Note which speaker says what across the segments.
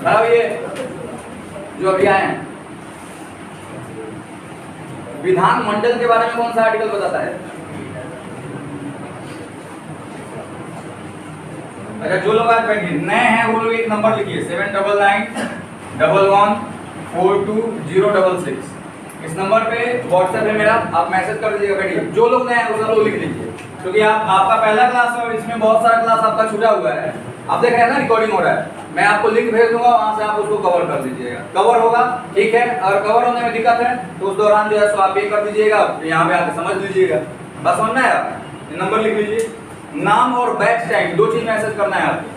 Speaker 1: अब ये जो अभी आए हैं, विधानमंडल के बारे में कौन सा आर्टिकल बताता है? अच्छा, जो लोग आज बैठे नए हैं वो लोग एक नंबर लिखिए 7991142066। इस नंबर पे व्हाट्सएप है मेरा, आप मैसेज कर दीजिएगा। बैठिए, जो लोग नए हैं वो सब लोग लिख लीजिए, क्योंकि आपका पहला क्लास है और इसमें बहुत सारा क्लास आपका छूटा हुआ है। आप देख रहे हैं ना रिकॉर्डिंग हो रहा है, मैं आपको लिंक भेज दूंगा, वहां से आप उसको कवर कर दीजिएगा। कवर होगा, ठीक है। अगर कवर होने में दिक्कत है तो उस दौरान जो है सो आप ये कर दीजिएगा, यहाँ पे आके समझ लीजिएगा। बस समझ में आया? नंबर लिख लीजिए, नाम और बैच टाइम, दो चीज मैसेज करना है आपको।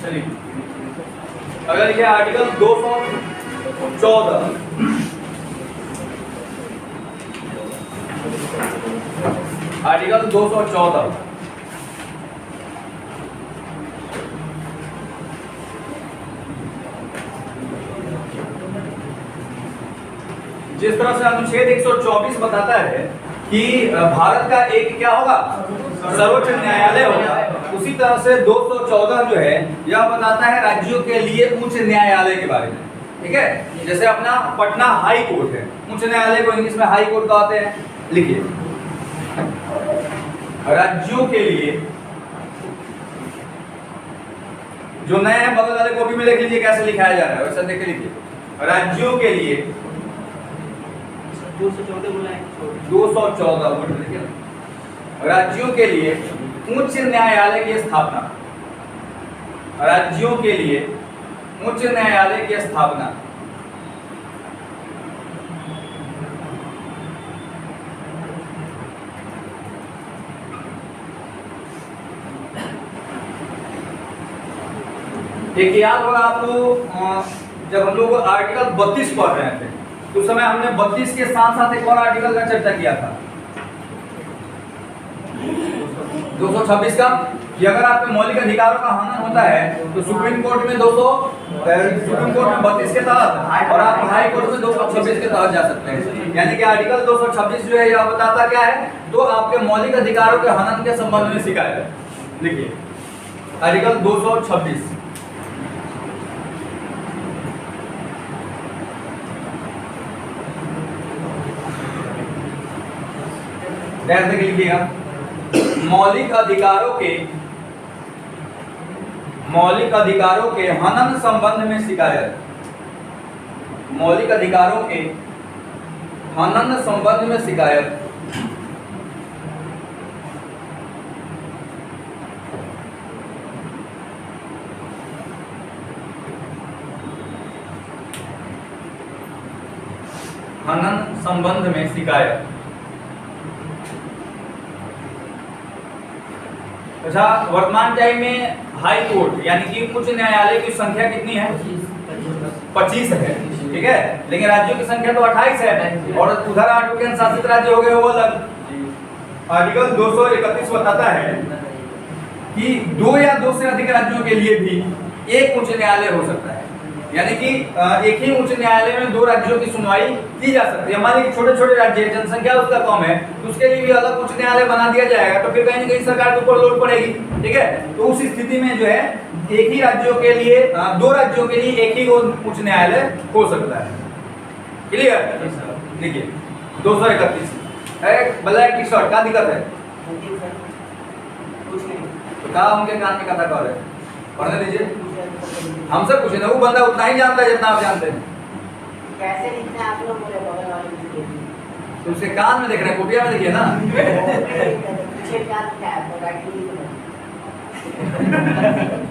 Speaker 1: चलिए, अगर ये आर्टिकल 214 आर्टिकल 214 जिस तरह से अनुच्छेद 124 बताता है कि भारत का एक क्या होगा, सर्वोच्च न्यायालय होगा, उसी तरह से 214 जो है यह बताता है राज्यों के लिए उच्च न्यायालय के बारे में। ठीक है, जैसे अपना पटना हाई कोर्ट है, उच्च न्यायालय को इंग्लिश में हाई कोर्ट कहते हैं। लिखिए, राज्यों के लिए, जो नए हैं बगल वाले कॉपी में लिख लीजिए कैसे लिखाया जा रहा है, वैसा देख के लिखिए। राज्यों के लिए 214 राज्यों के लिए उच्च न्यायालय की स्थापना, राज्यों के लिए उच्च न्यायालय की स्थापना। एक याद होगा आपको, जब हम लोग आर्टिकल 32 पढ़ रहे थे तो उस समय हमने 32 के साथ साथ एक और आर्टिकल का चर्चा किया था, 226 का, कि अगर आपके मौलिक अधिकारों का हनन होता है तो सुप्रीम कोर्ट में 32 के तहत और आप हाई कोर्ट में 226 के तहत जा सकते हैं। यानी कि आर्टिकल 226 जो है यह बताता क्या है, तो आपके मौलिक अधिकारों के हनन के संबंध में शिकायत। देखिए, आर्टिकल 226 ध्यान से लिखिएगा, मौलिक अधिकारों के हनन संबंध में शिकायत, मौलिक अधिकारों के हनन संबंध में शिकायत। हनन संबंध में शिकायत। अच्छा, वर्तमान टाइम में हाई कोर्ट यानी कि उच्च न्यायालय की संख्या कितनी है? 25 है। ठीक है, लेकिन राज्यों की संख्या तो 28 है और उधर 8 केंद्र शासित राज्य हो गए वो अलग। आर्टिकल 231 बताता है कि 2 या 2 से अधिक राज्यों के लिए भी एक उच्च न्यायालय हो सकता है, यानी कि एक ही उच्च न्यायालय में 2 राज्यों की सुनवाई की जा सकती है। मान लीजिए छोटे छोटे राज्य, जनसंख्या उसका कम है, तो उसके लिए भी अलग उच्च न्यायालय बना दिया जाएगा, तो फिर कहीं न कहीं सरकार के ऊपर लोड पड़ेगी। ठीक है, तो उस स्थिति में जो है एक ही राज्यों के लिए 2 राज्यों के लिए एक ही उच्च न्यायालय हो सकता है। क्लियर? देखिए 231 ब्लैक टी शर्ट, क्या दिक्कत है? क्या उनके कान में कथा कर रहे हैं? पढ़ने दीजिए, हमसे पूछे ना, वो बंदा उतना ही जानता है जितना आप जानते हैं।
Speaker 2: कैसे लिखना है आप लोग बोले बगल वाले में,
Speaker 1: तो उसके कान में देख रहे हैं, कुटिया में देखिए ना।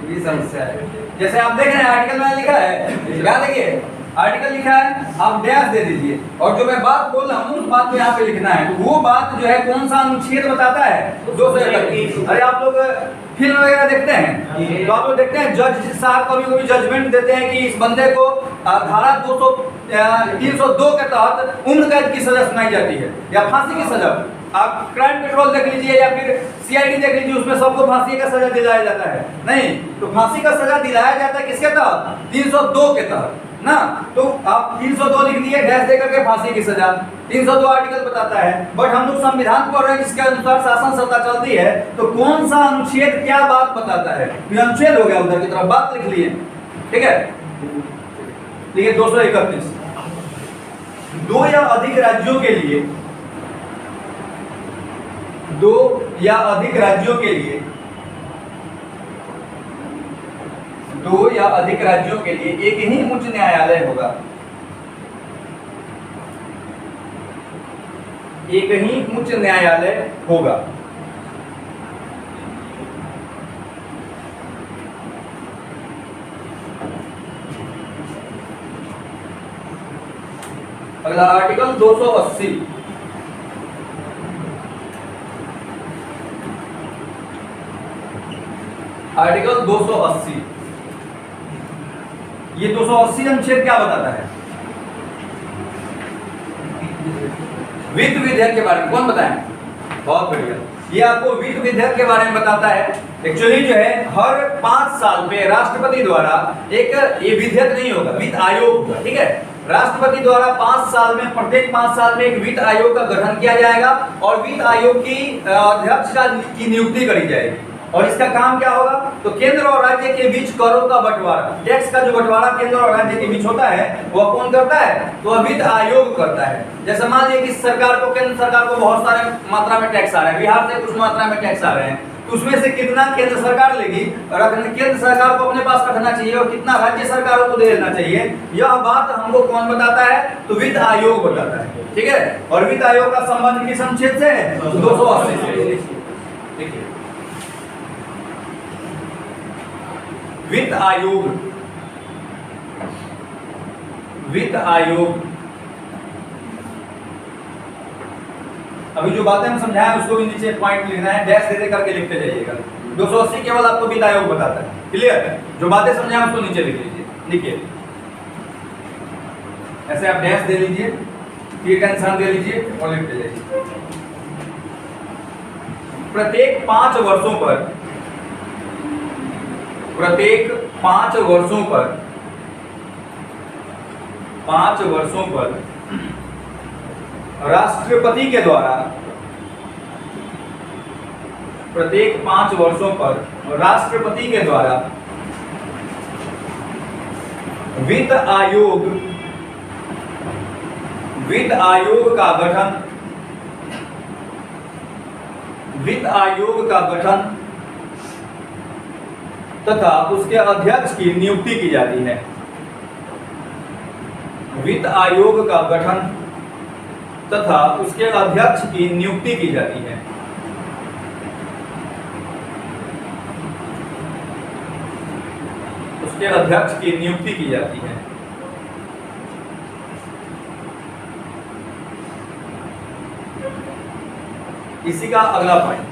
Speaker 1: ये समस्या है। जैसे आप देख रहे हैं आर्टिकल में लिखा है, क्या देखिए आर्टिकल लिखा है, आप डैश दे दीजिए और जो मैं बात बोल रहा हूँ उस बात को यहाँ पे लिखना है। तो वो बात जो है कौन सा अनुच्छेद बताता है? 231। अरे आप लोग फिल्म वगैरह देखते हैं तो आप लोग देखते हैं जज साहब कभी कभी जजमेंट देते हैं कि इस बंदे को धारा 302 के तहत उम्र कैद की सजा सुनाई जाती है या फांसी की सजा। आप क्राइम पेट्रोल देख लीजिए या फिर सीआईडी देख लीजिए, उसमें सबको फांसी का सजा दिलाया जाता है। नहीं, तो फांसी का सजा दिलाया जाता है किसके तहत? 302 के तहत ना। तो आप 302 लिख दिए, डैश दे करके फांसी की सजा। 302 आर्टिकल बताता है, बट हम लोग संविधान पढ़ रहे हैं जिसके अनुसार शासन सत्ता चलती है, तो कौन सा अनुच्छेद क्या बात बताता है? ये अनुच्छेद हो गया, उधर की तरफ बात लिख लिए, ठीक है। देखिए 231, 2 या अधिक राज्यों के लिए, 2 या अधिक राज्यों के लिए, 2 या अधिक राज्यों के लिए एक ही उच्च न्यायालय होगा। एक ही उच्च न्यायालय होगा। अगला आर्टिकल 280, आर्टिकल 280, ये 280 अनुच्छेद क्या बताता है? वित्त विधेयक के बारे में। कौन बताए? बहुत बढ़िया, ये आपको वित्त विधेयक के बारे में बताता है। एक्चुअली जो है हर 5 साल पे राष्ट्रपति द्वारा एक, ये विधेयक नहीं होगा, वित्त आयोग होगा, ठीक है। राष्ट्रपति द्वारा 5 साल में, प्रत्येक 5 साल में एक वित्त आयोग का गठन किया जाएगा और वित्त आयोग की अध्यक्ष की नियुक्ति करी जाएगी। और इसका काम क्या होगा? तो केंद्र और राज्य के बीच करों का बंटवारा, टैक्स का जो बंटवारा केंद्र और राज्य के बीच होता है वो कौन करता है? तो वित्त आयोग करता है। जैसे मान लीजिए कि सरकार को, केंद्र सरकार को बहुत सारे मात्रा में टैक्स आ रहे हैं, बिहार से कुछ मात्रा में टैक्स आ रहे हैं, तो उसमें से कितना केंद्र सरकार लेगी और केंद्र सरकार को अपने पास रखना चाहिए और कितना राज्य सरकारों को दे देना चाहिए, यह बात हमको कौन बताता है? तो वित्त आयोग बताता है, ठीक है। और वित्त आयोग का संबंध किस अनुच्छेद से है? 280 से। देखिए वित्त आयोग, वित्त आयोग, अभी जो बातें हम समझाएं उसको भी नीचे पॉइंट लिखना है, डैश दे करके लिखते जाइएगा। 280 केवल आपको वित्त आयोग बताता है, क्लियर है। जो बातें समझाएं उसको नीचे लिख लीजिए, लिखिए ऐसे, आप डैश दे लीजिए, फिर टेंशन दे लीजिए और लिखते जाइए। प्रत्येक 5 वर्षों पर, प्रत्येक 5 वर्षों पर, 5 वर्षों पर राष्ट्रपति के द्वारा, प्रत्येक 5 वर्षों पर राष्ट्रपति के द्वारा वित्त आयोग, वित्त आयोग का गठन, वित्त आयोग का गठन तथा उसके अध्यक्ष की नियुक्ति की जाती है। वित्त आयोग का गठन तथा उसके अध्यक्ष की नियुक्ति की जाती है। उसके अध्यक्ष की नियुक्ति की जाती है। इसी का अगला पॉइंट,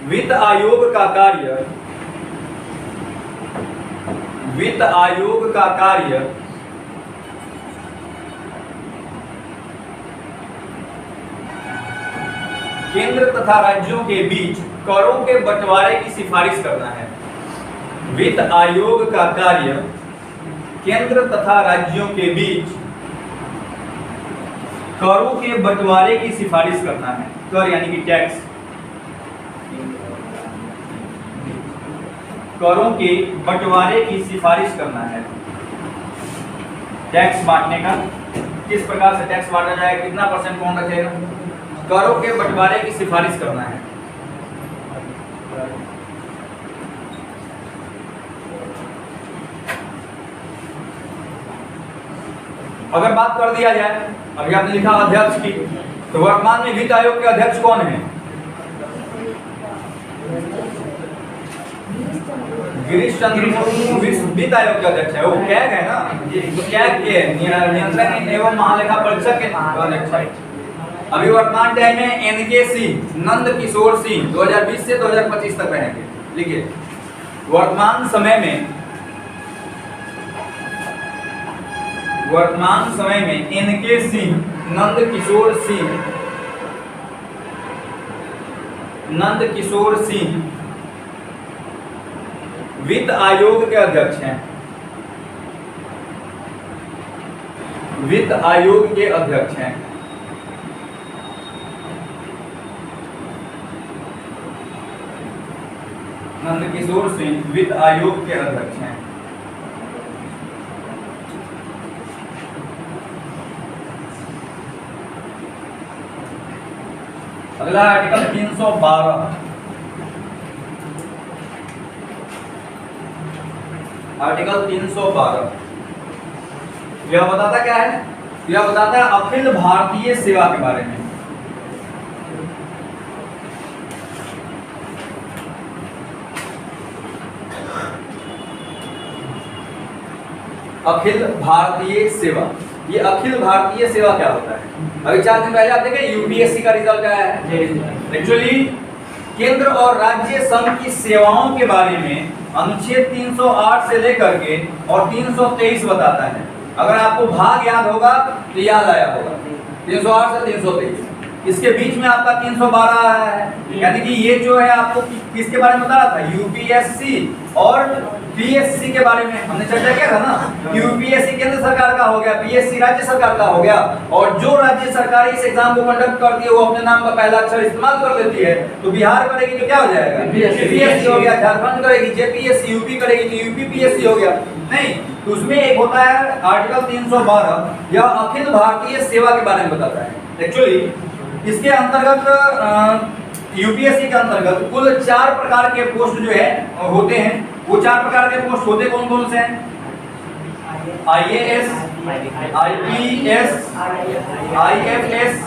Speaker 1: वित्त आयोग का कार्य, वित्त आयोग का कार्य केंद्र तथा राज्यों के बीच करों के बंटवारे की सिफारिश करना है। वित्त आयोग का कार्य केंद्र तथा राज्यों के बीच करों के बंटवारे की सिफारिश करना है। कर यानी कि टैक्स, करों के बंटवारे की सिफारिश करना है। टैक्स बांटने का, किस प्रकार से टैक्स बांटा जाए, कितना % कौन रखेगा, करों के बंटवारे की सिफारिश करना है। अगर बात कर दिया जाए, अभी आपने लिखा अध्यक्ष की, तो वर्तमान में वित्त आयोग के अध्यक्ष कौन है? गिरीश चंद्र मुर्मू वित्त आयोग के अध्यक्ष है। वो कैग है ना, तो कैग के नियंत्रक एवं महालेखा परीक्षक के अध्यक्ष है। अभी वर्तमान टाइम में एनके सिंह, नंद किशोर सिंह 2020 से 2025 तक रहेंगे। लिखिए वर्तमान समय में एनके सिंह, नंद किशोर सिंह वित्त आयोग के अध्यक्ष हैं। वित्त आयोग के अध्यक्ष हैं। नंद किशोर सिंह वित्त आयोग के अध्यक्ष हैं। अगला आर्टिकल 312। आर्टिकल 312 यह बताता क्या है? यह बताता है अखिल भारतीय सेवा के बारे में। अखिल भारतीय सेवा, ये अखिल भारतीय सेवा क्या होता है? अभी 4 दिन पहले आप देखें यूपीएससी का रिजल्ट आया है। एक्चुअली केंद्र और राज्य संघ की सेवाओं के बारे में अनुच्छेद 308 से लेकर के और 323 बताता है। अगर आपको भाग याद होगा तो याद आया होगा 308 से 323। इसके बीच में आपका 312 आया है, यानी कि ये जो है आपको किसके बारे में बता रहा था? यूपीएससी और पीएससी के बारे में हमने चर्चा किया था ना। यूपीएससी केंद्र सरकार का हो गया, पीएससी राज्य सरकार का हो गया, और जो राज्य सरकार इस एग्जाम को कंडक्ट करती है वो अपने नाम का पहला अक्षर इस्तेमाल कर लेती है। तो बिहार करेगी तो क्या हो जाएगा? पीएससी हो गया। झारखंड करेगी जेपीएससी, यूपी करेगी तो यूपीपीएससी हो गया। नहीं, तो उसमें एक होता है आर्टिकल 312, यह अखिल भारतीय सेवा के बारे में बताता है। एक्चुअली इसके अंतर्गत यूपीएससी के अंतर्गत कुल 4 प्रकार के पोस्ट जो है होते हैं। वो 4 प्रकार के पोस्ट होते कौन कौन से हैं? IAS, IPS, IFS,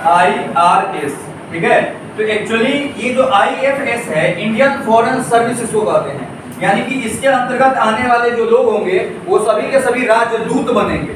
Speaker 1: IRS. ठीक है, तो एक्चुअली ये जो आईएफएस है इंडियन फॉरेन सर्विसेज को कहते हैं, यानी कि इसके अंतर्गत आने वाले जो लोग होंगे वो सभी के सभी राजदूत बनेंगे।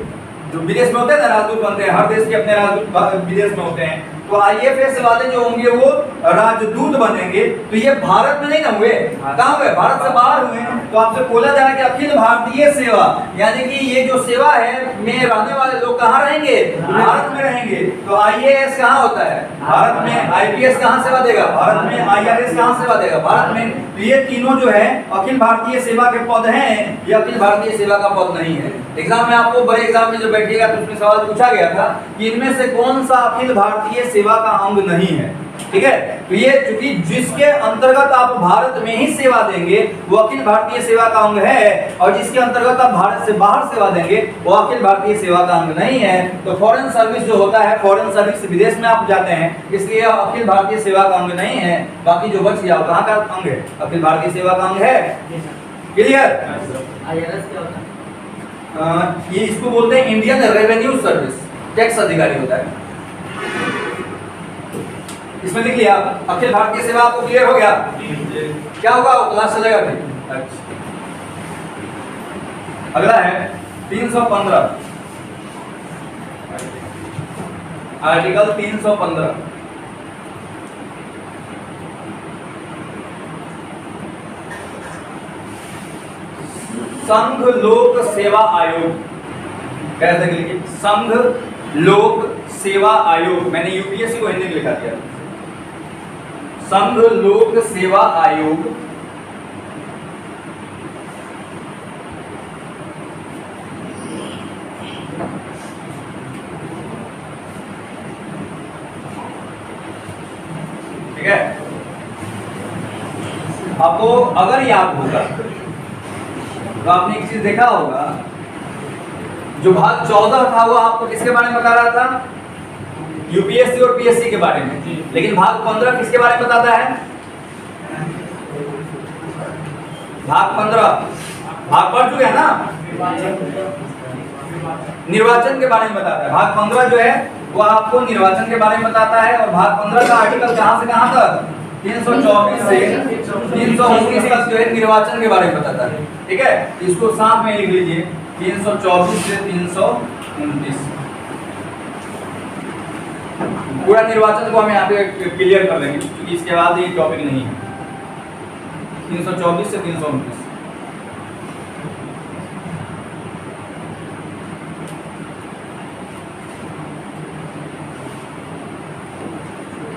Speaker 1: जो विदेश में होते हैं ना, राजदूत बनते हैं, हर देश के अपने राजदूत विदेश में होते हैं। तो आईएफएस वाले जो होंगे वो राजदूत बनेंगे। तो ये भारत में नहीं ना हुए, कहाँ हुए? भारत से बाहर हुए। तो आपसे बोला जा रहा है कि अखिल भारतीय सेवा, यानी कि ये जो सेवा है में रहने वाले लोग कहाँ रहेंगे? भारत में रहेंगे। तो आईएएस कहाँ होता है? भारत में। आईपीएस कहाँ सेवा देगा? भारत में। आईआरएस कहाँ सेवा देगा? भारत में। तो ये तीनों जो है अखिल भारतीय सेवा के पद हैं, ये अखिल भारतीय सेवा का पद नहीं है। एग्जाम में आपको बड़े एग्जाम में जो बैठिएगा तो उसमें सवाल पूछा गया था कि इनमें से कौन सा अखिल भारतीय सेवा का अंग नहीं है। ठीक है, तो ये चूंकि जिसके अंतर्गत आप भारत में ही सेवा देंगे वो अखिल भारतीय सेवा का अंग है, और जिसके अंतर्गत आप भारत से बाहर सेवा देंगे वो अखिल भारतीय सेवा का अंग नहीं है। तो फॉरेन सर्विस जो होता है, फॉरेन सर्विस विदेश में आप जाते हैं, इसलिए अखिल भारतीय सेवा का अंग नहीं है। बाकी जो बच गया कहाँ का अंग है? अखिल भारतीय सेवा का अंग है। क्लियर? ये इसको बोलते हैं इंडियन रेवेन्यू सर्विस, टैक्स अधिकारी होता है। इसमें लिख लिया अखिल भारतीय सेवा। आपको क्लियर हो गया? क्या होगा? क्लास चलेगा फिर। अच्छा, अगला है 315, आर्टिकल 315। संघ लोक सेवा आयोग, कैसे लिखिए? संघ लोक सेवा आयोग। मैंने यूपीएससी को हिंदी में लिखा दिया। संघ लोक सेवा आयोग ठीक है। आपको अगर याद होगा तो आपने एक चीज देखा होगा, जो भाग 14 था वो आपको किसके बारे में बता रहा था? यूपीएससी और पीएससी के बारे में। लेकिन भाग 15 किसके बारे में बताता है? भाग 15 भाग पढ़ चुके हैं ना, निर्वाचन के बारे में बताता है। भाग 15 जो है वो आपको निर्वाचन के बारे में बताता है। और भाग 15 का आर्टिकल कहां से कहां तक? 324 से 319 तक जो है निर्वाचन के बारे में बताता है। ठीक है, इसको साथ में लिख लीजिए, 324 से 329। पूरा निर्वाचन को हम यहाँ पे क्लियर कर लेंगे क्योंकि इसके बाद ये टॉपिक नहीं है। 324 से 329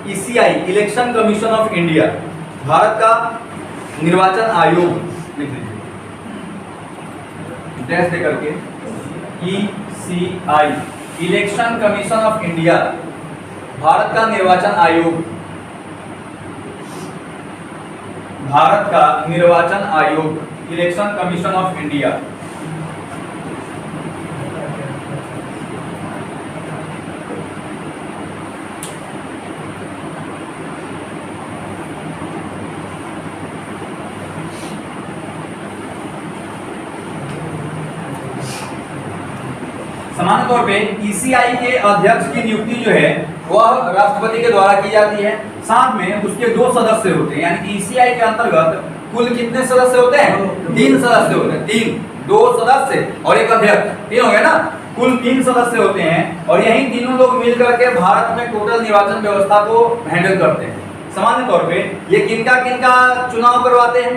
Speaker 1: ECI election commission of India, Bharat का निर्वाचन आयोग, लिख लीजिए डैश दे करके ECI election commission of India, Bharat का निर्वाचन आयोग, भारत का निर्वाचन आयोग, इलेक्शन कमीशन ऑफ इंडिया। सामान्य तौर पे ECI के अध्यक्ष की नियुक्ति जो है वह राष्ट्रपति के द्वारा की जाती है। साथ में उसके 2 सदस्य होते हैं, यानी कि ECI के अंतर्गत कुल कितने सदस्य होते हैं? 3 सदस्य होते हैं। 3, 2 सदस्य और एक अध्यक्ष, 3 हो गए ना। कुल 3 सदस्य होते हैं और यही तीनों लोग मिलकर के भारत में टोटल निर्वाचन व्यवस्था को हैंडल करते हैं। सामान्य तौर पे ये किनका किनका चुनाव करवाते हैं?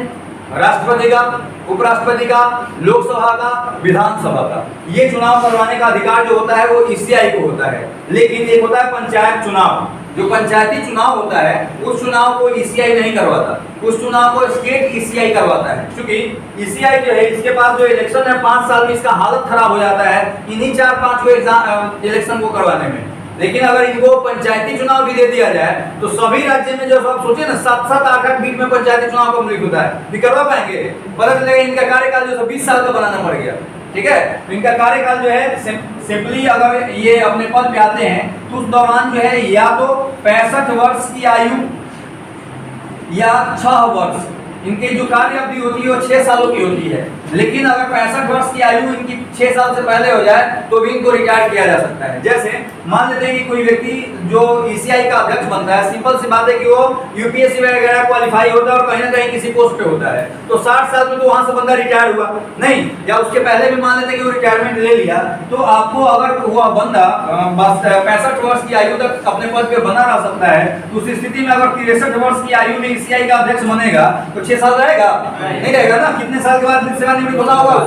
Speaker 1: राष्ट्रपति का, उपराष्ट्रपति का, लोकसभा का, विधानसभा का। ये चुनाव करवाने का अधिकार जो होता है वो ECI को होता है। लेकिन एक होता है पंचायत चुनाव, जो पंचायती चुनाव होता है उस चुनाव को ECI नहीं करवाता, उस चुनाव को स्टेट ECI करवाता है। क्योंकि ECI जो है इसके पास जो इलेक्शन है 5 साल में इसका हालत खराब हो जाता है इन्हीं 4-5 को एग्जाम इलेक्शन को करवाने में। लेकिन अगर इनको पंचायती चुनाव भी दे दिया जाए तो सभी राज्य में जो आप सोचे ना 7-7, 8-8 बीट में पंचायती चुनाव कम्प्लीट होता है, भी करवा पाएंगे? पता चलेगा इनका कार्यकाल जो 20 साल का बनाना पड़ गया। ठीक है, तो इनका कार्यकाल जो है सिंपली अगर ये अपने पद पे आते हैं तो उस दौरान जो है या तो 65 वर्ष की आयु या 6 वर्ष, इनकी जो कार्य अवधि होती है वो 6 सालों की होती है। लेकिन अगर 65 वर्ष की आयु इनकी 6 साल से पहले हो जाए तो भी इनको रिटायर किया जा सकता है। जैसे मान लेते हैं कि कोई व्यक्ति जो ECI का अध्यक्ष बनता है, सिंपल सी बात है कि वो UPSC वगैरह क्वालिफाई होता है और कहीं ना कहीं किसी पोस्ट पे होता है, तो 60 साल में तो वहां से बंदा रिटायर हुआ नहीं, या उसके पहले भी मान लेते हैं कि वो रिटायरमेंट ले लिया, तो आपको अगर वह बंदा 65 वर्ष की आयु तक अपने पद पे बना रह सकता है, तो उस स्थिति में अगर 63 वर्ष की आयु में ECI का अध्यक्ष बनेगा तो 6 साल रहेगा? नहीं रहेगा ना। कितने साल के बाद सेवानिवृत्त होना होगा?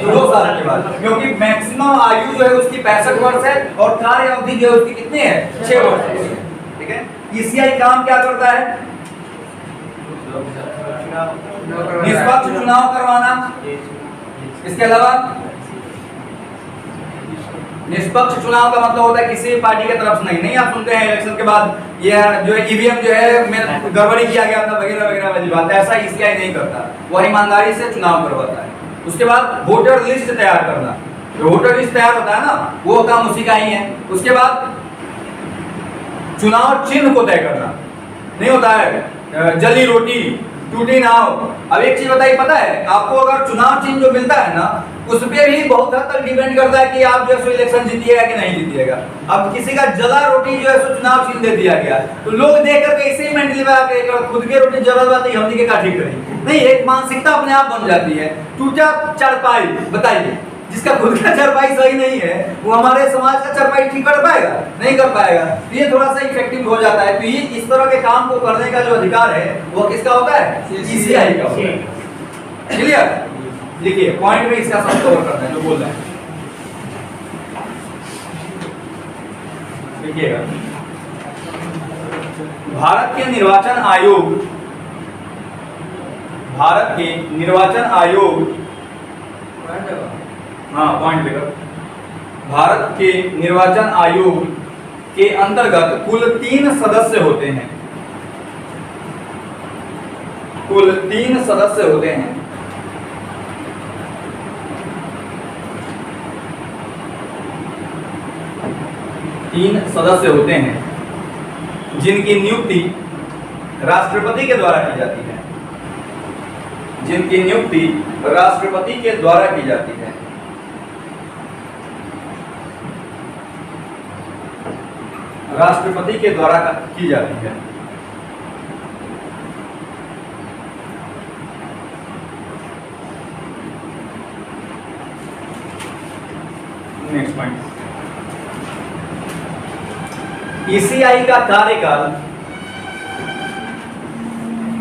Speaker 1: 2 साल के बाद, क्योंकि मैक्सिमम आयु जो है उसकी 65 वर्ष है और कार्य अवधि जो है उसकी कितनी है? 6 वर्ष। ठीक है, ECI काम क्या करता है? निष्पक्ष चुनाव करवाना, इसके अलावा निष्पक्ष चुनाव का मतलब होता है किसी पार्टी की तरफ से नहीं। आप सुनते हैं इलेक्शन के बाद ये जो है EVM जो है गड़बड़ी किया गया था वगैरह वगैरह वाली बात, ऐसा ECI नहीं करता, वह ईमानदारी से चुनाव करवाता है। उसके बाद वोटर लिस्ट तैयार करना, जो वोटर लिस्ट तैयार होता है ना वो काम उसी का ही है। उसके बाद चुनाव चिन्ह को तय करना, नहीं होता है जली रोटी टूटी नाव। अब एक चीज बताइए, पता है आपको अगर चुनाव चिन्ह जो मिलता है ना उस पर भी बहुत हद तक डिपेंड करता है कि आप जो है इलेक्शन जीतिएगा कि नहीं जीतिएगा। अब किसी का जला रोटी जो है सो चुनाव चिन्ह दे दिया गया तो लोग देख करके इसे ही मेंटली में खुद के रोटी जला बात हमने के का ठीक करी नहीं, एक मानसिकता अपने आप बन जाती है। टूटा चारपाई, बताइए जिसका खुद का चारपाई सही नहीं है वो हमारे समाज का चारपाई ठीक कर पाएगा? नहीं कर पाएगा। तो ये थोड़ा सा इफेक्टिव हो जाता है। तो ये इस तरह के काम को करने का जो अधिकार है वो किसका होता है? ECI का होता है। क्लियर? देखिए पॉइंट में इसका सब कवर करना है जो बोल रहे हैं। देखिएगा, भारत के निर्वाचन आयोग, भारत के निर्वाचन आयोग, हाँ पॉइंट लेकर, भारत के निर्वाचन आयोग के अंतर्गत कुल 3 सदस्य होते हैं, कुल 3 सदस्य होते हैं। तीन सदस्य होते हैं जिनकी नियुक्ति राष्ट्रपति के द्वारा की जाती है, जिनकी नियुक्ति राष्ट्रपति के द्वारा की जाती है। राष्ट्रपति के द्वारा की जाती है। नेक्स्ट पॉइंट, ईसीआई का कार्यकाल,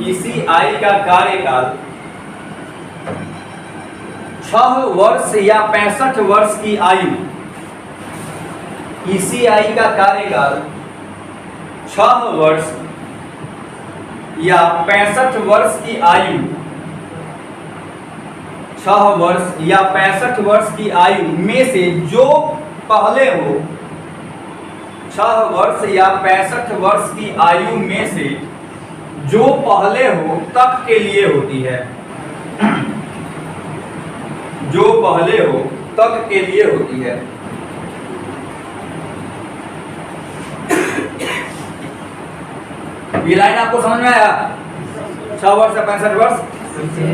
Speaker 1: ईसीआई का कार्यकाल 6 वर्ष या 65 वर्ष की आयु, ईसीआई का कार्यकाल 6 वर्ष या 65 वर्ष की आयु, 6 वर्ष या 65 वर्ष की आयु में से जो पहले हो, 6 वर्ष या 65 वर्ष की आयु में से जो पहले हो तक के लिए होती है, जो पहले हो तक के लिए होती है। ये लाइन आपको समझ में आया? 6 वर्ष या 65 वर्ष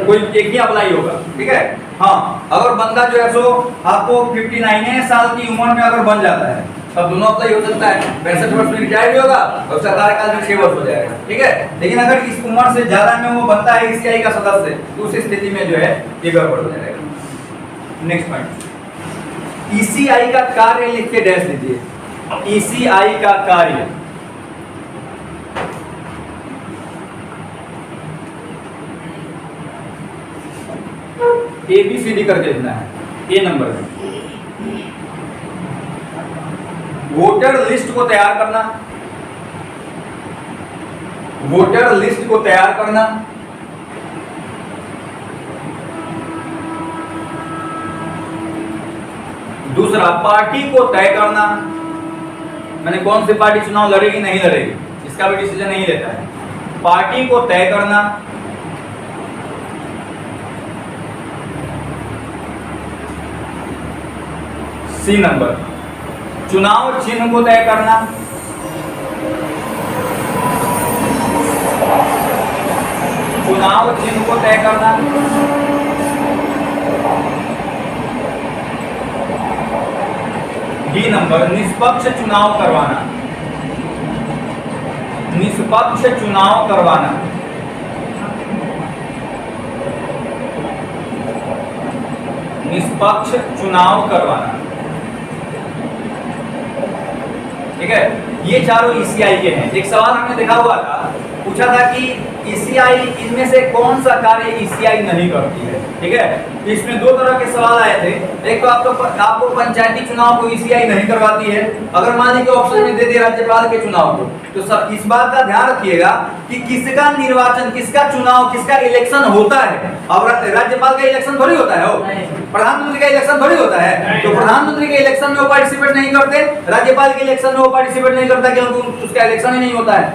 Speaker 1: कोई एक ही अप्लाई होगा, ठीक है। हाँ, अगर बंदा जो है सो आपको 59 साल की उम्र में अगर बन जाता है तब दोनों अप्लाई हो सकता है। 65 वर्ष में रिटायर भी होगा और उसका कार्यकाल में 6 वर्ष हो जाएगा, ठीक है। लेकिन अगर इस उम्र से ज्यादा में वो बनता है ईसीआई का सदस्य, तो उस स्थिति में जो है ये गड़बड़ हो जाएगा। नेक्स्ट पॉइंट, ईसीआई का कार्य लिख के डैश दीजिए। ईसीआई का कार्य, ABCD करके लिखना है। ए नंबर में वोटर लिस्ट को तैयार करना, वोटर लिस्ट को तैयार करना, दूसरा पार्टी को तय करना, मैंने कौन सी पार्टी चुनाव लड़ेगी नहीं लड़ेगी इसका भी डिसीजन नहीं लेता है, पार्टी को तय करना, सी नंबर चुनाव चिन्ह को तय करना, चुनाव चिन्ह को तय करना, डी नंबर निष्पक्ष चुनाव करवाना, निष्पक्ष चुनाव करवाना, निष्पक्ष चुनाव करवाना, ठीक है। ये चारों ईसीआई के हैं। एक सवाल हमने देखा हुआ था, पूछा था कि ईसीआई इनमें से कौन सा कार्य ईसीआई नहीं करती है, ठीक है। इसमें दो तरह के सवाल आए थे। एक तो आपको पंचायती चुनाव को ईसीआई नहीं करवाती है, अगर मान लीजिए ऑप्शन में दे दिया राज्यपाल के चुनाव को, तो सब इस बात का ध्यान रखिएगा कि किसका निर्वाचन, किसका चुनाव, किसका इलेक्शन होता है। अब राज्यपाल का इलेक्शन थोड़ी होता है, प्रधानमंत्री का इलेक्शन थोड़ी होता है। तो प्रधानमंत्री के इलेक्शन में वो पार्टिसिपेट नहीं करते, राज्यपाल के इलेक्शन में वो पार्टिसिपेट नहीं करता क्योंकि उसका इलेक्शन ही नहीं होता है।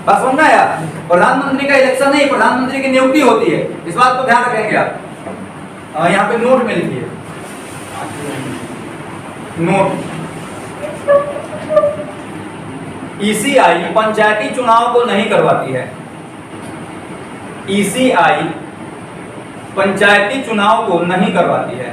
Speaker 1: बात समझ में आया? प्रधानमंत्री का इलेक्शन नहीं, प्रधानमंत्री की नियुक्ति होती है। इस बात को ध्यान रखेंगे आप। यहाँ पे नोट में लिखिए, नोट, ईसीआई पंचायती चुनाव को नहीं करवाती है। ईसीआई पंचायती चुनाव को नहीं करवाती है।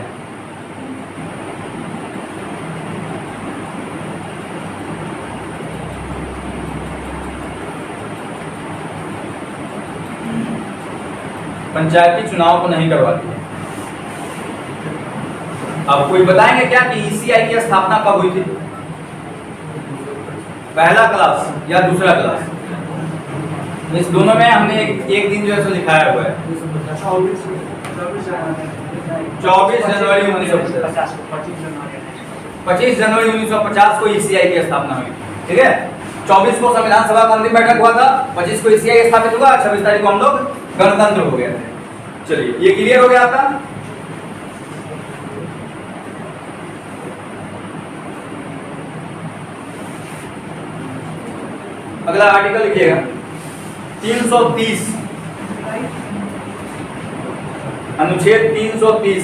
Speaker 1: पंचायती चुनाव को नहीं करवाती है। अब कोई बताएंगे क्या कि ईसीआई की स्थापना कब हुई थी? पहला क्लास या दूसरा क्लास? इस दोनों में हमने एक दिन जो है सो लिखाया हुआ है 24 जनवरी 1950। 25 जनवरी 1950 को ईसीआई की स्थापना हुई, ठीक है। 24 को संविधान सभा का अंतिम बैठक हुआ था, 25 को ईसीआई स्थापित हुआ, 26 तारीख को हम लोग गणतंत्र हो गए थे। चलिए, ये क्लियर हो गया आपका? अगला आर्टिकल लिखिएगा 330, अनुच्छेद 330।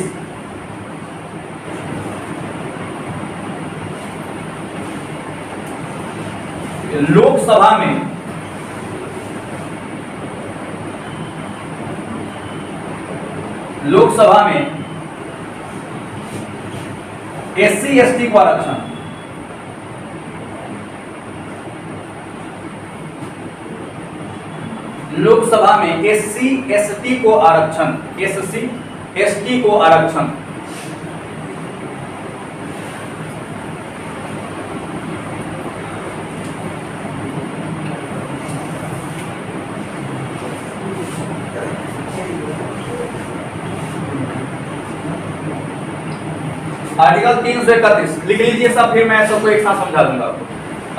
Speaker 1: लोकसभा में SC/ST को आरक्षण, लोकसभा में SC/ST को आरक्षण, SC/ST को आरक्षण, आर्टिकल 331 लिख लीजिए सब, फिर मैं सबको एक साथ समझा दूंगा आपको।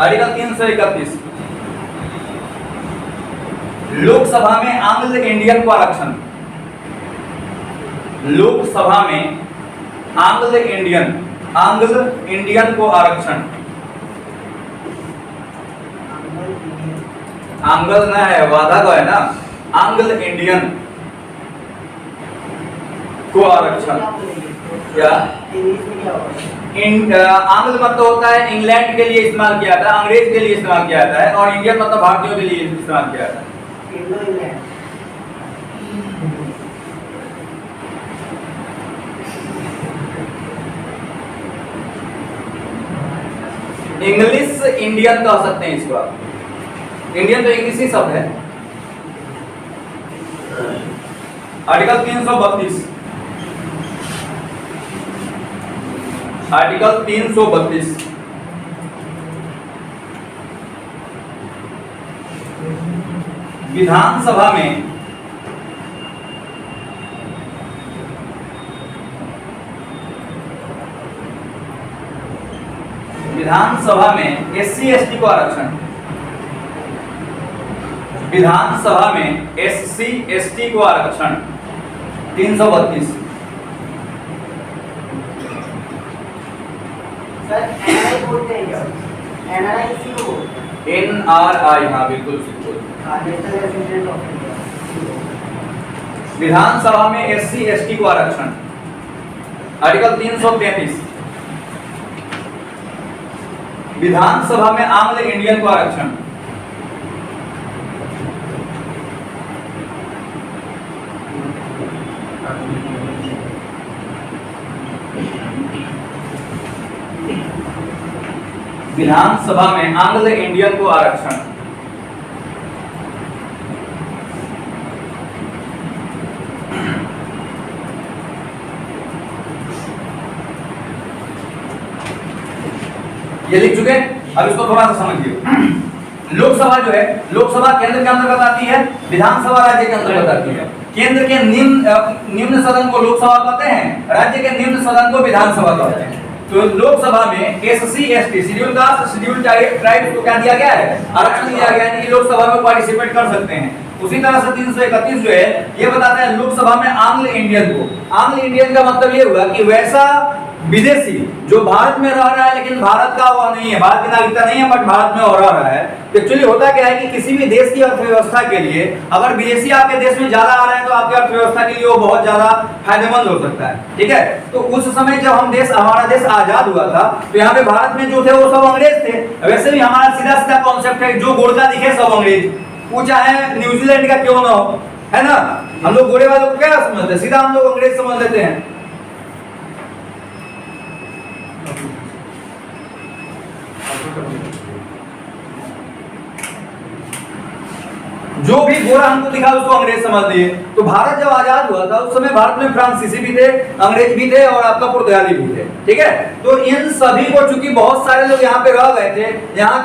Speaker 1: आर्टिकल 331 लोकसभा में आंग्ल इंडियन को आरक्षण। लोकसभा में आंग्ल इंडियन को आरक्षण। आंग्ल ना है, वादा का है ना, आंग्ल इंडियन को आरक्षण। क्या आंग्ल मतलब होता है इंग्लैंड के लिए इस्तेमाल किया था, अंग्रेज के लिए इस्तेमाल किया जाता है, और इंडियन मतलब भारतीयों के लिए इस्तेमाल किया जाता है। इंग्लिश इंडियन कह सकते हैं इसको आप। इंडियन तो इंग्लिश ही शब्द है। आर्टिकल 332 आर्टिकल 332 विधानसभा में SC ST को आरक्षण। विधानसभा में SC ST को आरक्षण 332। NRI, हाँ बिल्कुल बिल्कुल। विधानसभा में SC ST को आरक्षण। आर्टिकल 333 विधानसभा में आंग्ल इंडियन को आरक्षण। विधानसभा में आंग्ल इंडियन को आरक्षण। ये लिख चुके, अब इसको थोड़ा सा समझिए। लोकसभा जो है, लोकसभा केंद्र के अंतर्गत आती है, विधानसभा राज्य के अंतर्गत आती है। केंद्र के निम्न सदन को लोकसभा कहते हैं, राज्य के निम्न सदन को विधानसभा कहते हैं। तो लोकसभा में SC ST schedule caste schedule tribe को क्या दिया गया है, आरक्षण दिया गया है कि लोकसभा में पार्टिसिपेट कर सकते हैं। उसी तरह से 331 जो है ये बताता है लोकसभा में आंग्ल इंडियन को। आंग्ल इंडियन का मतलब ये हुआ कि वैसा विदेशी जो भारत में रह रहा है लेकिन भारत का वो नहीं है, भारत की नागरिकता नहीं है, बट भारत में रह रहा है। एक्चुअली होता क्या है कि किसी भी देश की अर्थव्यवस्था के लिए अगर विदेशी आपके देश में ज्यादा आ रहे हैं तो आपकी अर्थव्यवस्था के लिए वो बहुत ज्यादा फायदेमंद हो सकता है। ठीक है, तो उस समय जब हमारा देश आजाद हुआ था तो यहाँ पे भारत में जो थे वो सब अंग्रेज थे। वैसे भी हमारा सीधा सीधा कॉन्सेप्ट है, जो गोरका दिखे सब अंग्रेज, वो चाहे न्यूजीलैंड का क्यों ना हो, है ना। हम लोग गोरे वालों को क्या समझते हैं, सीधा हम लोग अंग्रेज समझ लेते हैं। जो भी गोरा हमको दिखा उसको अंग्रेज समझ लिए। तो भारत जब आजाद हुआ था उस समय भारत में फ्रांसीसी भी थे, अंग्रेज भी थे और आपका पुर्तगाली भी थे। ठीक है, तो इन सभी को चूंकि बहुत सारे लोग यहाँ पे रह गए थे, यहाँ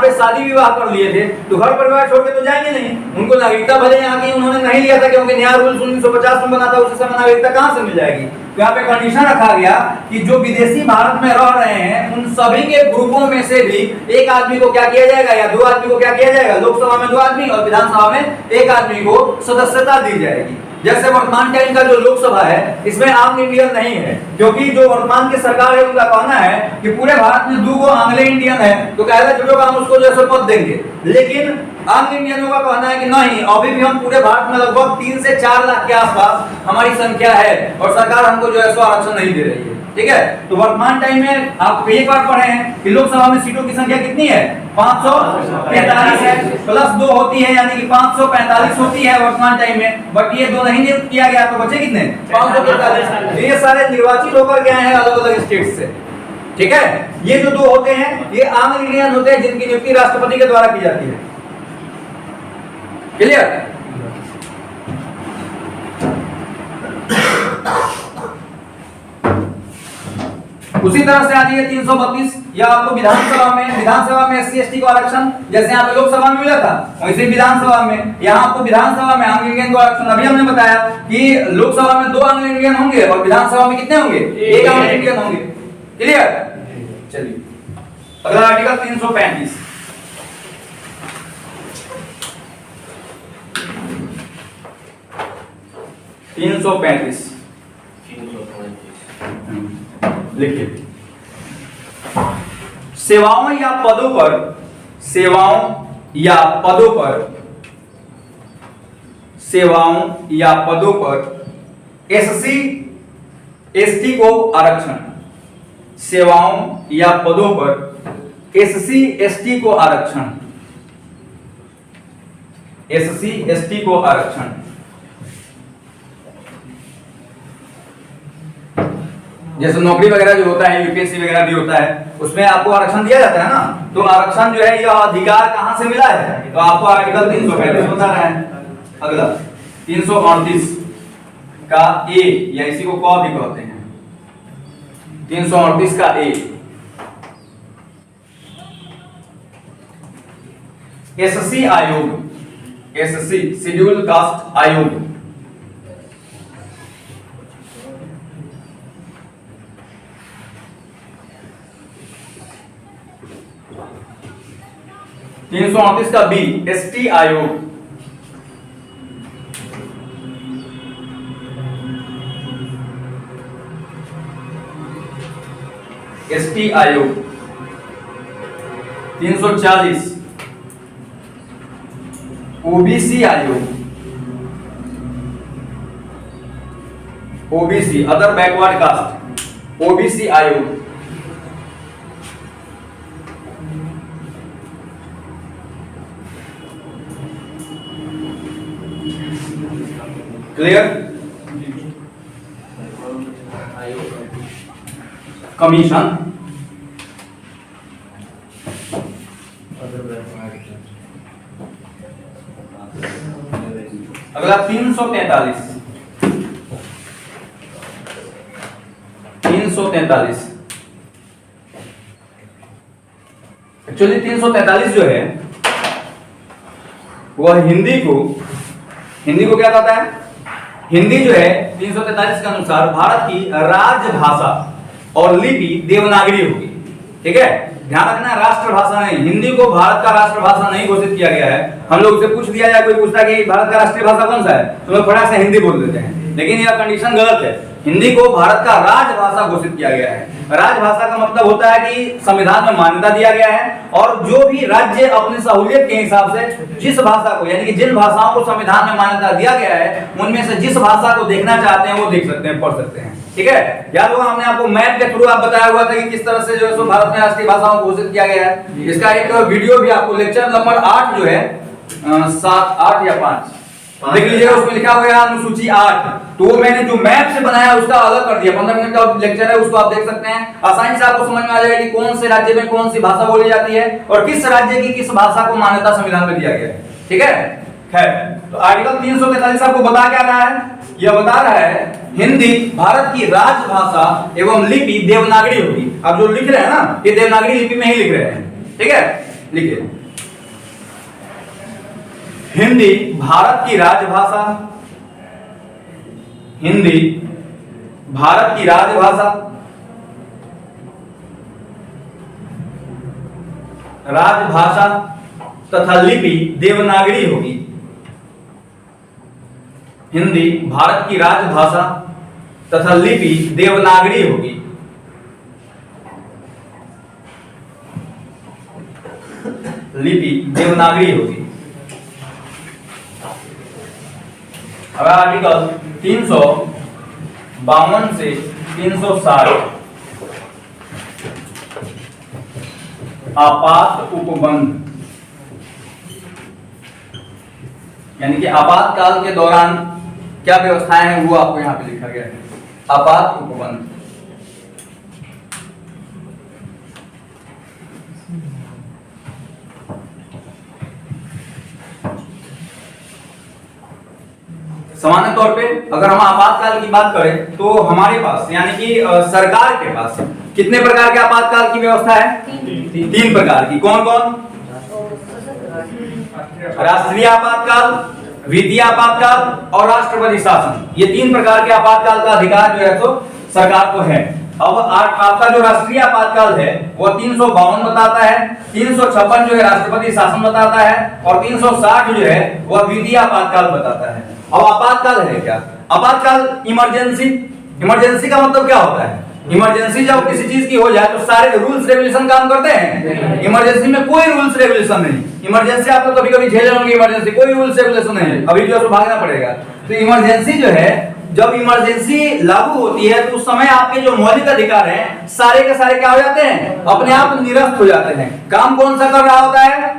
Speaker 1: पे शादी विवाह कर लिए थे, तो घर परिवार छोड़ के तो जाएंगे नहीं। उनको नागरिकता भले यहाँ की उन्होंने नहीं लिया था क्योंकि नया रूल 1950 में बना था, उस समय नागरिकता कहाँ से मिल जाएगी। तो यहाँ पे कंडीशन रखा गया कि जो विदेशी भारत में रह रहे हैं उन सभी के ग्रुपों में से भी एक आदमी को क्या किया जाएगा या दो आदमी को क्या किया जाएगा, लोकसभा में 2 आदमी और विधानसभा में 1 आदमी को सदस्यता दी जाएगी। जैसे वर्तमान टाइम का जो लोकसभा है इसमें आंग्ल इंडियन नहीं है, क्योंकि जो वर्तमान की सरकार है उनका कहना है कि पूरे भारत में 2 आंग्ल इंडियन है तो कहला जो हम उसको जैसे पद देंगे। लेकिन आंग्ल इंडियनों का कहना है कि नहीं, अभी भी हम पूरे भारत में लगभग 3 से 4 लाख के आसपास हमारी संख्या है और सरकार हमको जो है सो आरक्षण नहीं दे रही है। ठीक है, तो वर्तमान टाइम में आप एक बार पढ़े हैं कि लोकसभा में सीटों की संख्या कितनी है, 543 है, प्लस 2 होती है यानी कि 545 होती है वर्तमान टाइम में। बट ये 2 नहीं नियुक्त किया गया तो बचे कितने, 543। ये सारे निर्वाचित होकर गए हैं अलग अलग स्टेट से। ठीक है, ये जो 2 होते हैं ये आंग्ल इंडियन होते हैं जिनकी नियुक्ति राष्ट्रपति के द्वारा की जाती है। क्लियर। उसी तरह से आ जाइए 332, या आपको विधानसभा में एससी एसटी को आरक्षण जैसे यहाँ पे लोकसभा में मिला था, वैसे विधानसभा में यहाँ आपको विधानसभा में अंग इंडियन को आरक्षण। अभी हमने बताया कि लोकसभा में 2 अंग इंडियन होंगे और विधानसभा में कितने होंगे? 1 अंग इंडियन होंगे। क्लियर? चलिए अगला आर्टिकल 335। लिखिए, सेवाओं या पदों पर एससी एसटी को आरक्षण। सेवाओं या पदों पर एससी एसटी को आरक्षण। एससी एसटी को आरक्षण। जैसे नौकरी वगैरह जो होता है, यूपीएससी वगैरह भी होता है, उसमें आपको आरक्षण दिया जाता है ना। तो आरक्षण जो है, यह अधिकार कहां से मिला है? तो आपको आर्टिकल 335 बता रहा है। अगला 338 का ए, या इसी को क भी कहते हैं। 338 का ए, एससी आयोग, एससी शेड्यूल कास्ट आयोग। तीन सौ 38 का बी, एसटी आयोग। एसटी आयोग। 340 ओबीसी आयोग। OBC other backward caste, OBC आयोग। क्लियर? कमीशन। अगला 343। 343 एक्चुअली 343 जो है वह हिंदी को क्या कहता है? हिंदी जो है 343 के अनुसार भारत की राजभाषा और लिपि देवनागरी होगी। ठीक है, ध्यान रखना, राष्ट्रभाषा नहीं। हिंदी को भारत का राष्ट्रभाषा नहीं घोषित किया गया है। हम लोग से पूछ दिया जाए, कोई पूछता है कि भारत का राष्ट्रीय भाषा कौन सा है, तो लोग फटाक से हिंदी बोल देते हैं, लेकिन यह कंडीशन गलत है। हिंदी को भारत का राजभाषा घोषित किया गया है। राजभाषा का मतलब होता है कि संविधान में मान्यता दिया गया है, और जो भी राज्य अपनी सहूलियत के हिसाब से जिस भाषा को, यानी कि जिन भाषाओं को संविधान में मान्यता दिया गया है, उनमें से जिस भाषा को देखना चाहते हैं वो देख सकते हैं, पढ़ सकते हैं। ठीक है, याद होगा हमने आपको मैप के थ्रू आप बताया हुआ था कि किस तरह से जो है सो भारत में राष्ट्रीय भाषाओं को घोषित किया गया है। इसका एक वीडियो भी आपको लेक्चर नंबर 8 जो है 7, 8 या 5 देख लीजिएगा, उसमें लिखा हुआ है अनुसूची 8। तो वो मैंने जो मैप से बनाया उसका अलग कर दिया, 15 मिनट का लेक्चर है, उसको आप देख सकते हैं। आसानी से आपको समझ में आ जाएगा कि कौन से राज्य में कौन सी भाषा बोली जाती है और किस राज्य की किस भाषा को मान्यता संविधान में दिया गया है। ठीक है, खैर, तो आर्टिकल 343 आपको बता क्या रहा है? यह बता रहा है हिंदी भारत की राजभाषा एवं लिपि देवनागरी होगी। आप जो लिख रहे हैं ना, ये देवनागरी लिपि में ही लिख रहे हैं। ठीक है, लिखिए, हिंदी भारत की राजभाषा, हिंदी भारत की राजभाषा, राजभाषा तथा लिपि देवनागरी होगी। हिंदी भारत की राजभाषा तथा लिपि देवनागरी होगी। लिपि देवनागरी होगी। अब आर्टिकल 352 से 360 आपात उपबंध, यानी कि आपातकाल के दौरान क्या व्यवस्थाएं हैं वो आपको यहां पे लिखा गया है। आपात उपबंध, सामान्य तौर पे अगर हम आपातकाल की बात करें तो हमारे पास यानी कि सरकार के पास कितने प्रकार के आपातकाल की व्यवस्था है? तीन प्रकार की। कौन कौन? राष्ट्रीय आपातकाल, वित्तीय आपातकाल और राष्ट्रपति शासन। ये तीन प्रकार के आपातकाल का अधिकार जो है तो सरकार को है। अब आपका जो राष्ट्रीय आपातकाल है वो 352 बताता है, 356 जो है राष्ट्रपति शासन बताता है और 360 जो है वह वित्तीय आपातकाल बताता है। अब आपातकाल है क्या? आपातकाल इमरजेंसी। इमरजेंसी का मतलब क्या होता है? इमरजेंसी जब किसी चीज की हो जाए तो सारे रूल्स रेगुलेशन काम करते हैं। इमरजेंसी में कोई रूल्स रेगुलेशन नहीं। इमरजेंसी आप लोग कभी कभी झेल होंगे, इमरजेंसी कोई रूल्स रेगुलेशन नहीं है, अभी जो है भागना पड़ेगा। तो इमरजेंसी जो है, जब इमरजेंसी लागू होती है तो उस समय आपके जो मौलिक अधिकार हैं सारे के सारे क्या हो जाते हैं? अपने आप निरस्त हो जाते हैं। काम कौन सा कर रहा होता है?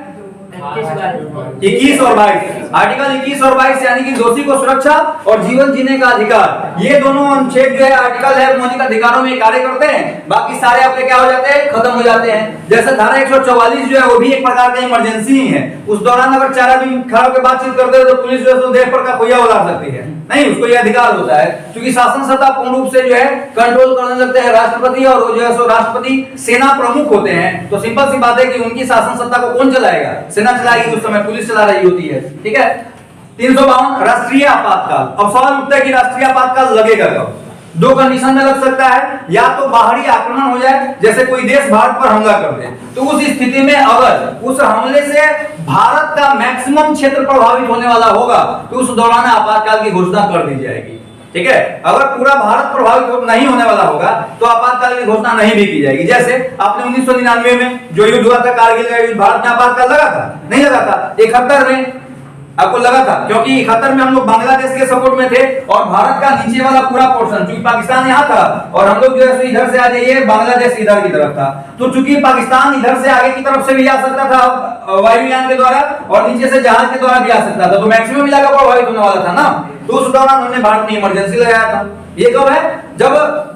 Speaker 1: 21 और 22। आर्टिकल 21 और 22 यानी कि दोषी को सुरक्षा और जीवन जीने का अधिकार, ये दोनों अनुच्छेद जो है आर्टिकल है मौलिक अधिकारों में कार्य करते हैं। बाकी सारे आपके क्या हो जाते हैं? खत्म हो जाते हैं। जैसे धारा 144 जो है वो भी एक प्रकार का इमरजेंसी ही है। उस दौरान अगर 4 आदमी खड़ा होकर बातचीत करते हैं तो पुलिस जो है तो देह पर का खोया उतार सकती है, नहीं, उसको यह अधिकार होता है। क्योंकि शासन सत्ता पूर्ण रूप से जो है कंट्रोल करने लगते हैं राष्ट्रपति, और जो है सो राष्ट्रपति सेना प्रमुख होते हैं। तो सिंपल सी बात है कि उनकी शासन सत्ता को कौन चलाएगा? सेना चलाएगी, उस समय पुलिस चला रही होती है। ठीक है। 352 राष्ट्रीय आपातकाल। अब सवाल उठता है कि राष्ट्रीय आपातकाल लगेगा कब? दो कंडीशन में लग सकता है, या तो बाहरी आक्रमण हो जाए, जैसे कोई देश भारत पर हमला कर दे, तो उस स्थिति में अगर उस हमले से भारत का मैक्सिमम क्षेत्र प्रभावित होने वाला होगा तो उस दौरान आपातकाल की घोषणा कर दी जाएगी। ठीक है। अगर पूरा भारत प्रभावित नहीं होने वाला होगा तो आपातकाल की घोषणा नहीं भी की जाएगी। जैसे आपने 1999 में जो युद्ध हुआ था, कारगिल का युद्ध, भारत में आपातकाल लगा था? नहीं लगा था। 71 में आपको लगा था, क्योंकि 71 में हम लोग बांग्लादेश के सपोर्ट में थे और भारत का नीचे वाला पूरा पोर्शन, चूंकि पाकिस्तान यहाँ था और हम लोग जो है इधर से आ जाइए, बांग्लादेश इधर की तरफ था, तो चूंकि पाकिस्तान इधर से आगे की तरफ से भी आ सकता था वायुयान के द्वारा और नीचे से जहाज के द्वारा भी आ सकता था, तो मैक्सिमम इलाका प्रभावित होने वाला था ना। तो उस दौरान हमने भारत में इमरजेंसी लगाया था। ये कब है? जब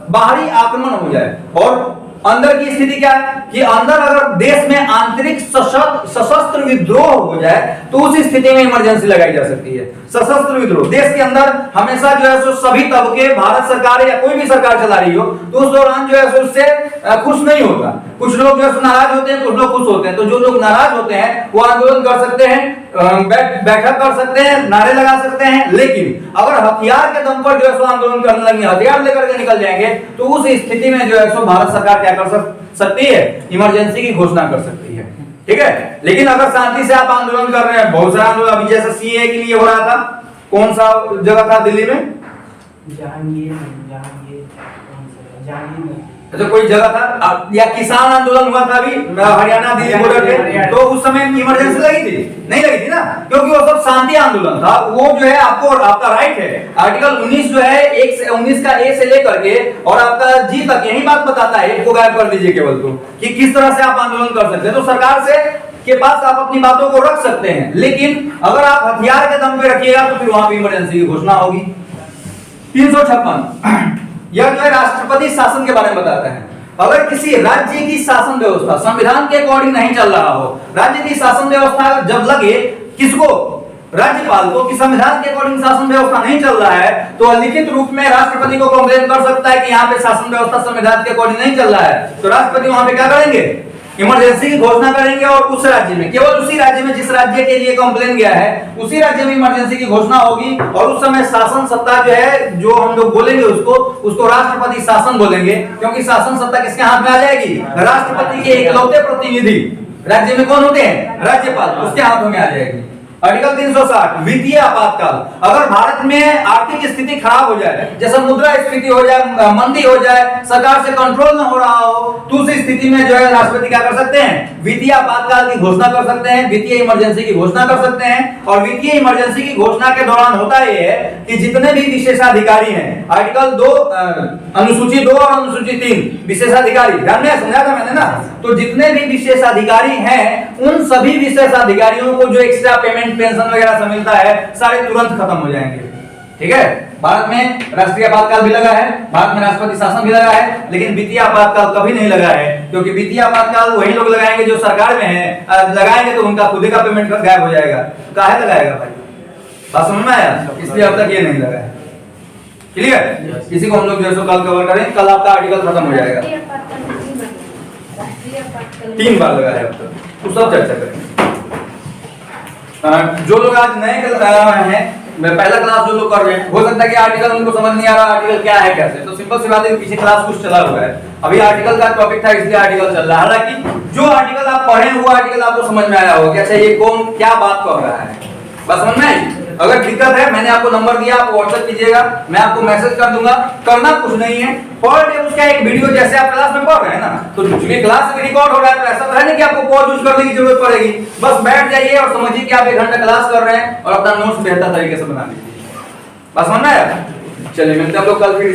Speaker 1: बाहरी आक्रमण हो जाए। और अंदर की स्थिति क्या है कि अंदर अगर देश में आंतरिक सशस्त्र विद्रोह हो जाए तो उस स्थिति में इमरजेंसी लगाई जा सकती है। सशस्त्र विद्रोह देश के अंदर हमेशा जो है सो सभी तबके, भारत सरकार या कोई भी सरकार चला रही हो, तो उस दौरान जो है सो उससे खुश नहीं होगा। कुछ लोग जो है नाराज होते हैं, कुछ लोग खुश होते हैं। तो जो लोग नाराज होते हैं वो आंदोलन कर सकते हैं, बैठक कर सकते हैं, नारे लगा सकते हैं। लेकिन अगर हथियार के दम पर जो है सो आंदोलन करने लगे, हथियार लेकर के निकल जाएंगे, तो उस स्थिति में जो है सो भारत सरकार क्या कर सकती है? इमरजेंसी की घोषणा कर सकती है। ठीक है। लेकिन अगर शांति से आप आंदोलन कर रहे हैं, बहुत सारे आंदोलन अभी जैसे सीए के लिए हो रहा था, कौन सा जगह था दिल्ली में? अच्छा, कोई जगह था, या किसान आंदोलन हुआ था अभी हरियाणा दिल्ली बॉर्डर पे, तो उस समय इमरजेंसी लगी थी? नहीं लगी थी ना, क्योंकि वो सब शांति आंदोलन था। वो जो है आपको, आपका राइट है। आर्टिकल 19 जो है 19 का ए से लेकर के और आपका जी तक यही बात बताता है, एक को गायब कर दीजिए केवल, तो कि किस तरह से आप आंदोलन कर सकते हैं। तो सरकार से के पास आप अपनी बातों को रख सकते हैं, लेकिन अगर आप हथियार के दम पे रखिएगा तो फिर वहां भी इमरजेंसी की घोषणा होगी। 356 यह जो है राष्ट्रपति शासन के बारे में बताता है। अगर किसी राज्य की शासन व्यवस्था संविधान के अकॉर्डिंग नहीं चल रहा हो, राज्य की शासन व्यवस्था जब लगे किसको? राज्यपाल को, कि संविधान के अकॉर्डिंग शासन व्यवस्था नहीं चल रहा है, तो लिखित रूप में राष्ट्रपति को कंप्लेन कर सकता है कि यहाँ पे शासन व्यवस्था संविधान के अकॉर्डिंग नहीं चल रहा है। तो राष्ट्रपति वहां पे क्या करेंगे? इमरजेंसी की घोषणा करेंगे और उस राज्य में, केवल उसी राज्य में जिस राज्य के लिए कंप्लेन गया है, उसी राज्य में इमरजेंसी की घोषणा होगी। और उस समय शासन सत्ता जो है, जो हम लोग बोलेंगे उसको राष्ट्रपति शासन बोलेंगे, क्योंकि शासन सत्ता किसके हाथ में आ जाएगी? राष्ट्रपति के इकलौते प्रतिनिधि राज्य में कौन होते हैं? राज्यपाल, उसके हाथों में आ जाएगी। आर्टिकल 360 वित्तीय आपातकाल। अगर भारत में आर्थिक स्थिति खराब हो जाए, जैसे मुद्रा स्फीति हो जाए, मंदी हो जाए, सरकार से कंट्रोल न हो रहा हो, तो उस स्थिति में जो है राष्ट्रपति क्या कर सकते हैं? वित्तीय आपातकाल की घोषणा कर सकते हैं, वित्तीय इमरजेंसी की घोषणा कर सकते हैं। और वित्तीय इमरजेंसी की घोषणा के दौरान होता यह है कि जितने भी विशेषाधिकारी हैं, आर्टिकल 2 अनुसूची 2 और अनुसूची 3 विशेषाधिकारी, ध्यान में समझा था मैंने ना, तो जितने भी विशेषाधिकारी हैं उन सभी विशेषाधिकारियों को जो एक्स्ट्रा पेमेंट पेंशन वगैरह से मिलता है, सारे तुरंत खत्म हो जाएंगे। ठीक है। भारत में राष्ट्रीय आपातकाल भी लगा है, भारत में राष्ट्रपति शासन भी लगा है, लेकिन वित्तीय आपातकाल कभी नहीं लगा है, क्योंकि वित्तीय आपातकाल वही लोग लगाएंगे जो सरकार में है। लगाएंगे तो उनका खुद का पेमेंट गायब हो जाएगा। काहे लगाएगा भाई? बात समझ में आया? इसलिए अब तक ये नहीं लगा है। क्लियर? इसी को हम लोग जो है सो कल कवर करें। कल आपका आर्टिकल खत्म हो जाएगा। 3 बार लगा है अब तक, तो सब चर्चा करेंगे। जो लोग आज नए हैं, मैं पहला क्लास जो लोग कर रहे हैं, हो सकता है कि आर्टिकल उनको समझ नहीं आ रहा आर्टिकल क्या है कैसे, तो सिंपल सी बात है, पीछे क्लास कुछ चला हुआ है, अभी आर्टिकल का टॉपिक था इसलिए आर्टिकल चल रहा है। हालांकि जो आर्टिकल आप पढ़े वो आर्टिकल आपको समझ में आया होगा कि अच्छा ये कौन क्या बात कर रहा है, बस समझ में आई? अगर दिक्कत है, मैंने आपको नंबर दिया, आप व्हाट्सएप कीजिएगा, मैं आपको मैसेज कर दूंगा। करना कुछ नहीं है, पर डे उसका एक वीडियो, जैसे आप क्लास में पढ़ रहे हैं ना, तो चूंकि क्लास में रिकॉर्ड हो रहा है तो ऐसा तो है नहीं कि आपको पॉज यूज करने की जरूरत पड़ेगी। बस बैठ जाइए और समझिए कि आप 1 घंटा क्लास कर रहे हैं और अपना नोट्स बेहतर तरीके से बना लीजिए। बस समझ में आया? चलिए मिलते हैं हम लोग कल फिर।